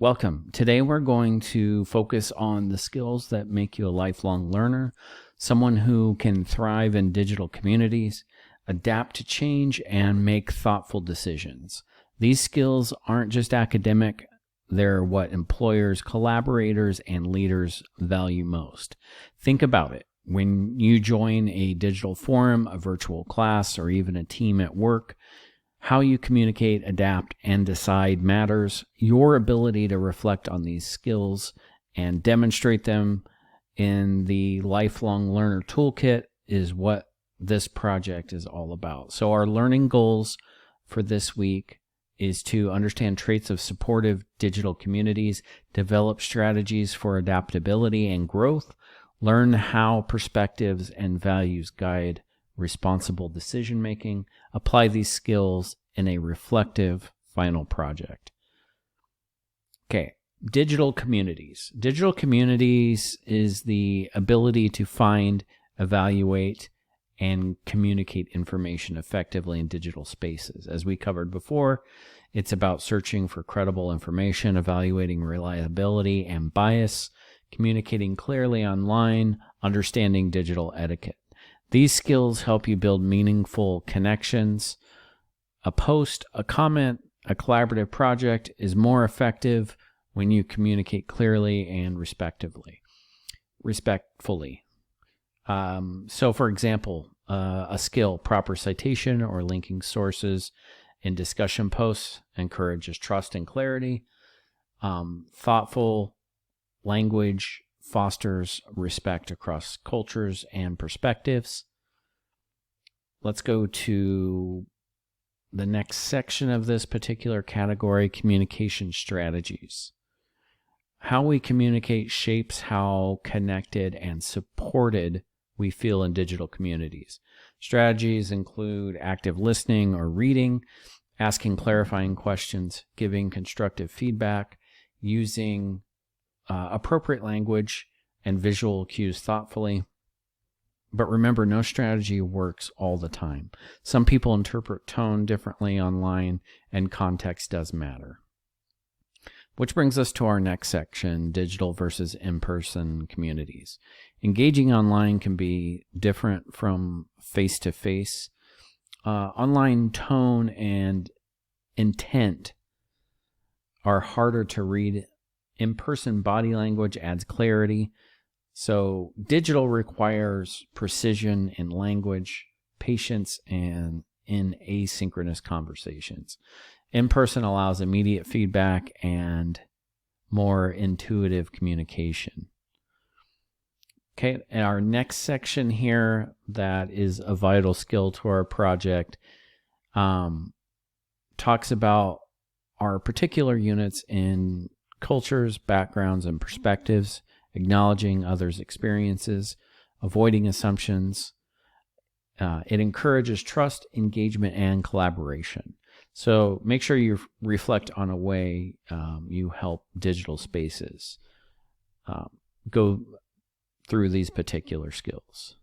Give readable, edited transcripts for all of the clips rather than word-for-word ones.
Welcome. Today we're going to focus on the skills that make you a lifelong learner, someone who can thrive in digital communities, adapt to change, and make thoughtful decisions. These skills aren't just academic, they're what employers, collaborators, and leaders value most. Think about it. When you join a digital forum, a virtual class, or even a team at work, how you communicate, adapt, and decide matters. Your ability to reflect on these skills and demonstrate them in the Lifelong Learner Toolkit is what this project is all about. So our learning goals for this week is to understand traits of supportive digital communities, develop strategies for adaptability and growth, learn how perspectives and values guide responsible decision-making, apply these skills in a reflective final project. Okay, digital communities. Digital communities is the ability to find, evaluate, and communicate information effectively in digital spaces. As we covered before, it's about searching for credible information, evaluating reliability and bias, communicating clearly online, understanding digital etiquette. These skills help you build meaningful connections. A post, a comment, a collaborative project is more effective when you communicate clearly and respectfully. So, for example, a skill, proper citation or linking sources in discussion posts encourages trust and clarity. Thoughtful language fosters respect across cultures and perspectives. Let's go to the next section of this particular category, communication strategies. How we communicate shapes how connected and supported we feel in digital communities. Strategies include active listening or reading, asking clarifying questions, giving constructive feedback, using appropriate language and visual cues thoughtfully. But remember, no strategy works all the time. Some people interpret tone differently online, and context does matter. Which brings us to our next section, digital versus in-person communities. Engaging online can be different from face-to-face. Online tone and intent are harder to read. In-person body language adds clarity. So digital requires precision in language, patience, and in asynchronous conversations. In-person allows immediate feedback and more intuitive communication. Okay, and our next section here that is a vital skill to our project talks about our particular units in cultures, backgrounds, and perspectives, acknowledging others' experiences, avoiding assumptions. It encourages trust, engagement, and collaboration. So make sure you reflect on a way you help digital spaces go through these particular skills.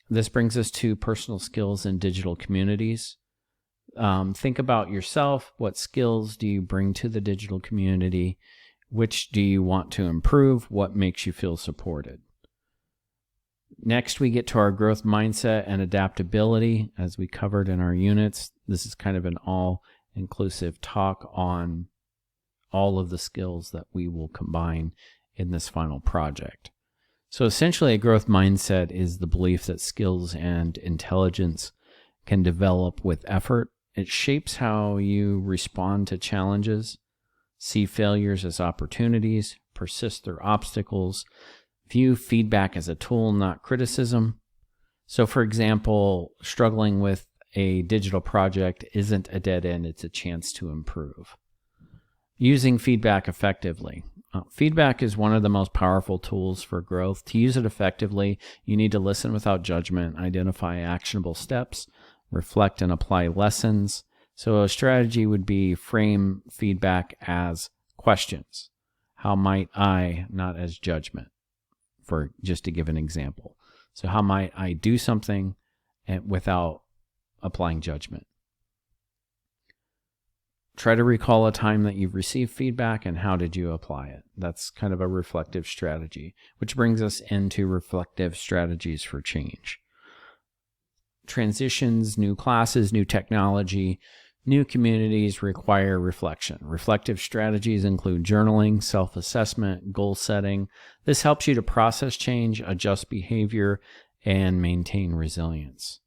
This brings us to personal skills in digital communities. Think about yourself. What skills do you bring to the digital community? Which do you want to improve? What makes you feel supported? Next, we get to our growth mindset and adaptability, as we covered in our units. This is kind of an all-inclusive talk on all of the skills that we will combine in this final project. So essentially, a growth mindset is the belief that skills and intelligence can develop with effort. It shapes how you respond to challenges, see failures as opportunities, persist through obstacles, view feedback as a tool, not criticism. So, for example, struggling with a digital project isn't a dead end, it's a chance to improve. Using feedback effectively. Feedback is one of the most powerful tools for growth. To use it effectively, you need to listen without judgment, identify actionable steps, reflect and apply lessons. So a strategy would be frame feedback as questions. How might I, not as judgment, for just to give an example. So how might I do something without applying judgment? Try to recall a time that you've received feedback and how did you apply it. That's kind of a reflective strategy, which brings us into reflective strategies for change. Transitions, new classes, new technology, new communities require reflection. Reflective strategies include journaling, self-assessment, goal setting. This helps you to process change, adjust behavior, and maintain resilience.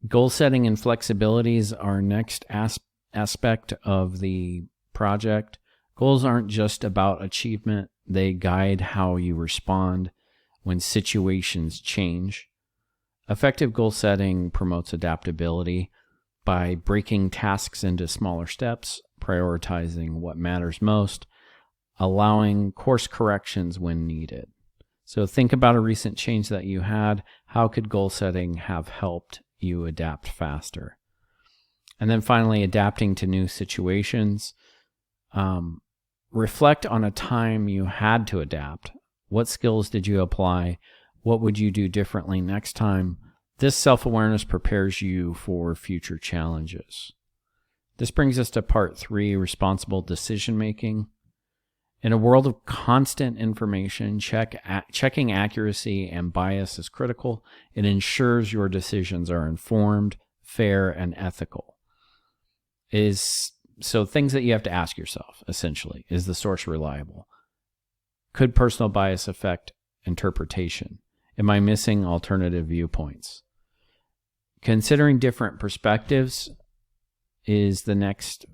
Goal setting and flexibility is our next aspect of the project. Goals aren't just about achievement. They guide how you respond when situations change. Effective goal setting promotes adaptability by breaking tasks into smaller steps, prioritizing what matters most, allowing course corrections when needed. So think about a recent change that you had. How could goal setting have helped you adapt faster? And then finally, adapting to new situations. Reflect on a time you had to adapt. What skills did you apply? What would you do differently next time? This self-awareness prepares you for future challenges. This brings us to part 3, responsible decision-making. In a world of constant information, checking accuracy and bias is critical. It ensures your decisions are informed, fair, and ethical. So things that you have to ask yourself, essentially, is the source reliable? Could personal bias affect interpretation? Am I missing alternative viewpoints? Considering different perspectives is the next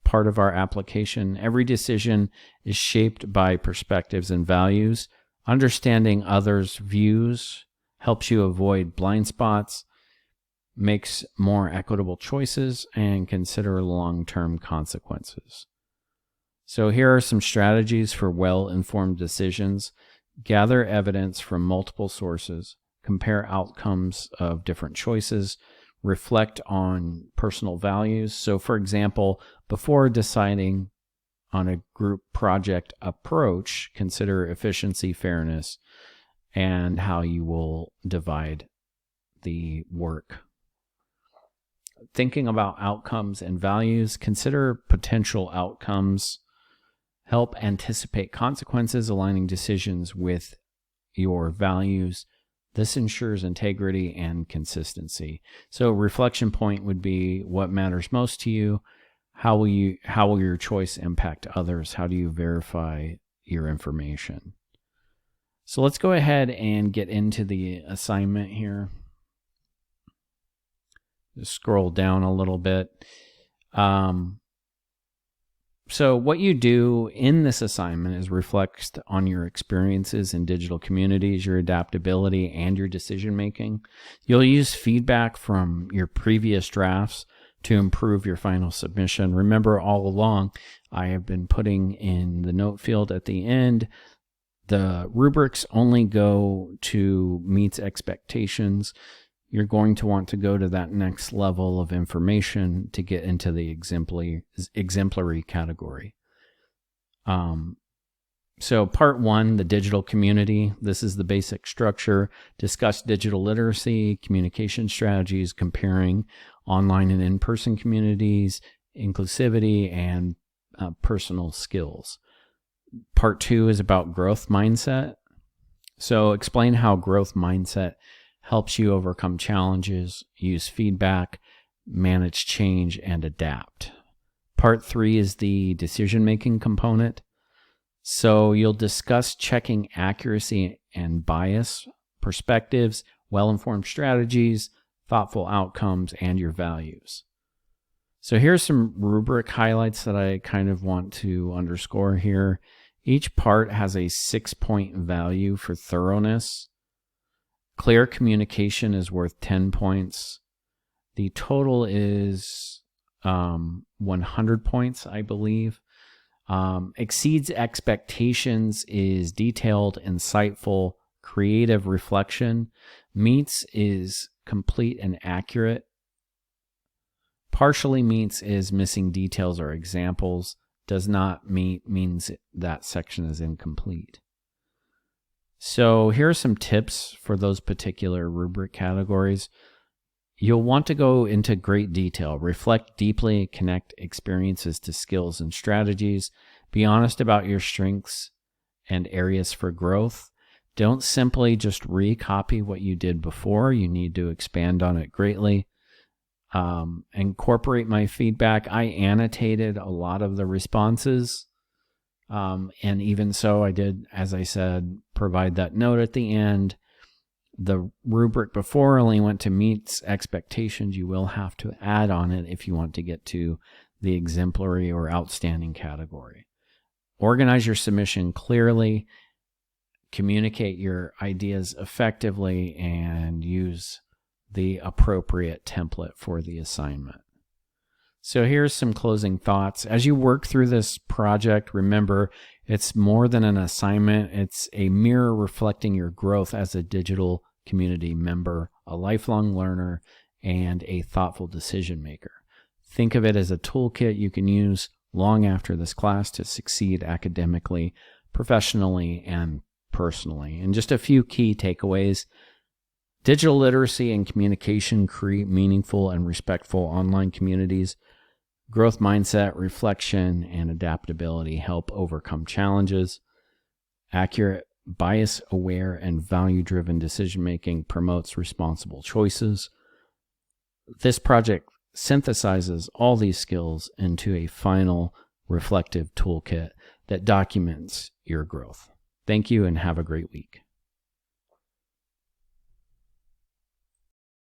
part of our application. Every decision is shaped by perspectives and values. Understanding others' views helps you avoid blind spots, makes more equitable choices, and consider long-term consequences. So here are some strategies for well-informed decisions. Gather evidence from multiple sources, compare outcomes of different choices, reflect on personal values. So for example, before deciding on a group project approach, consider efficiency, fairness, and how you will divide the work. Thinking about outcomes and values, consider potential outcomes. Help anticipate consequences, aligning decisions with your values. This ensures integrity and consistency. So reflection point would be what matters most to you. How will your choice impact others? How do you verify your information? So let's go ahead and get into the assignment here. Just scroll down a little bit. So what you do in this assignment is reflect on your experiences in digital communities, your adaptability, and your decision making. You'll use feedback from your previous drafts to improve your final submission. Remember, all along, I have been putting in the note field at the end, the rubrics only go to meets expectations. You're going to want to go to that next level of information to get into the exemplary category. So part 1, the digital community. This is the basic structure. Discuss digital literacy, communication strategies, comparing online and in-person communities, inclusivity, and personal skills. Part 2 is about growth mindset. So explain how growth mindset helps you overcome challenges, use feedback, manage change, and adapt. Part 3 is the decision-making component. So you'll discuss checking accuracy and bias, perspectives, well-informed strategies, thoughtful outcomes, and your values. So here's some rubric highlights that I kind of want to underscore here. Each part has a 6-point value for thoroughness. Clear communication is worth 10 points. The total is 100 points, I believe. Exceeds expectations is detailed, insightful, creative reflection. Meets is complete and accurate. Partially meets is missing details or examples. Does not meet means that section is incomplete. So here are some tips for those particular rubric categories. You'll want to go into great detail, reflect deeply, connect experiences to skills and strategies, be honest about your strengths and areas for growth. Don't simply just recopy what you did before. You need to expand on it greatly. Incorporate my feedback. I annotated a lot of the responses. And even so, I did, as I said, provide that note at the end. The rubric before only went to meets expectations. You will have to add on it if you want to get to the exemplary or outstanding category. Organize your submission clearly, communicate your ideas effectively, and use the appropriate template for the assignment. So here's some closing thoughts. As you work through this project, remember, it's more than an assignment. It's a mirror reflecting your growth as a digital community member, a lifelong learner, and a thoughtful decision maker. Think of it as a toolkit you can use long after this class to succeed academically, professionally, and personally. And just a few key takeaways. Digital literacy and communication create meaningful and respectful online communities. Growth mindset, reflection, and adaptability help overcome challenges. Accurate, bias-aware, and value-driven decision-making promotes responsible choices. This project synthesizes all these skills into a final reflective toolkit that documents your growth. Thank you and have a great week.